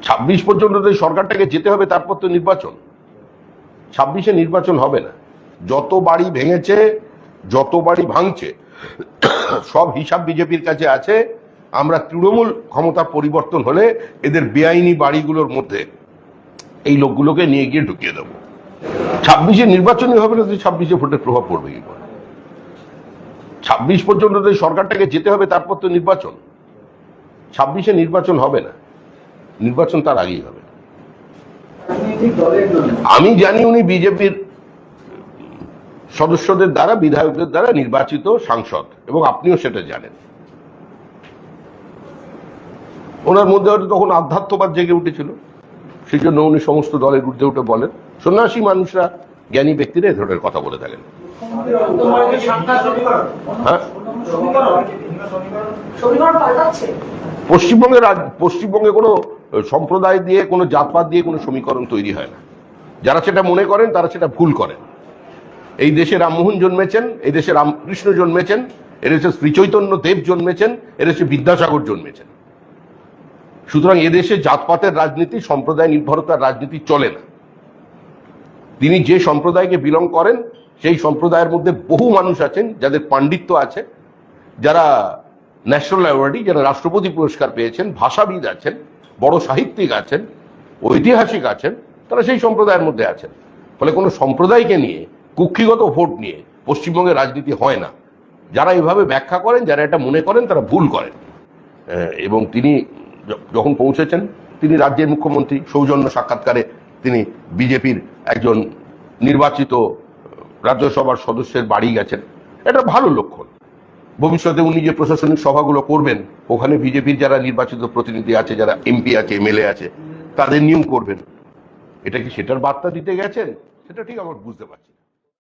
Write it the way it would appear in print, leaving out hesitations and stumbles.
26 পর্যন্ত তো সরকারটাকে যেতে হবে, তারপর তো নির্বাচন। 26-এ নির্বাচন হবে না। যত বাড়ি ভেঙেছে, যত বাড়ি ভাঙছে, সব হিসাব বিজেপির কাছে আছে। আমরা তৃণমূল ক্ষমতা পরিবর্তন হলে এদের বেআইনি বাড়িগুলোর মধ্যে এই লোকগুলোকে নিয়ে গিয়ে ঢুকিয়ে দেবো। 26-এ নির্বাচনই হবে না, তো 26-এ ভোটের প্রভাব পড়বে কি করে? 26 পর্যন্ত তো সরকারটাকে যেতে হবে, তারপর তো নির্বাচন। 26-এ নির্বাচন হবে না, নির্বাচন তার আগেই হবে। আমি জানি উনি বিজেপির সদস্যদের দ্বারা, বিধায়কদের দ্বারা নির্বাচিত সাংসদ, এবং আপনিও সেটা জানেন। ওনার মধ্যে হয়তো তখন আধ্যাত্মবাদ জেগে উঠেছিল, সেই জন্য উনি সমস্ত দলের ঊর্ধ্বে উঠে বলেন। সন্ন্যাসী মানুষরা, জ্ঞানী ব্যক্তিরা এ ধরনের কথা বলে থাকেন। হ্যাঁ, পশ্চিমবঙ্গে কোনো সম্প্রদায় দিয়ে, কোনো জাতপাত দিয়ে কোনো সমীকরণ তৈরি হয় না। যারা সেটা মনে করেন তারা সেটা ভুল করেন। এই দেশে রামমোহন জন্মেছেন, এই দেশে রামকৃষ্ণ জন্মেছেন, এদেশে শ্রীচৈতন্য দেব জন্মেছেন, এদেশে বিদ্যাসাগর জন্মেছেন। সুতরাং এদেশে জাতপাতের রাজনীতি, সম্প্রদায় নির্ভরতার রাজনীতি চলে না। তিনি যে সম্প্রদায়কে বিলং করেন, সেই সম্প্রদায়ের মধ্যে বহু মানুষ আছেন যাদের পাণ্ডিত্য আছে, যারা ন্যাশনাল অ্যাওয়ার্ডি, যারা রাষ্ট্রপতি পুরস্কার পেয়েছেন, ভাষাবিদ আছেন, বড় সাহিত্যিক আছেন, ঐতিহাসিক আছেন, তারা সেই সম্প্রদায়ের মধ্যে আছেন। ফলে কোনো সম্প্রদায়কে নিয়ে, কুক্ষিগত ভোট নিয়ে পশ্চিমবঙ্গে রাজনীতি হয় না। যারা এভাবে ব্যাখ্যা করেন, যারা এটা মনে করেন, তারা ভুল করেন। এবং তিনি যখন পৌঁছেছেন, তিনি রাজ্যের মুখ্যমন্ত্রী, সৌজন্য সাক্ষাৎকারে তিনি বিজেপির একজন নির্বাচিত রাজ্যসভার সদস্যের বাড়ি গেছেন। এটা ভালো লক্ষণ। ভবিষ্যতে উনি যে প্রশাসনিক সভাগুলো করবেন, ওখানে বিজেপির যারা নির্বাচিত প্রতিনিধি আছে, যারা এমপি আছে, এমএলএ আছে, তাদের নিয়োগ করবেন। এটা কি সেটার বার্তা দিতে গেছেন? সেটা ঠিক আমার বুঝতে পারছি।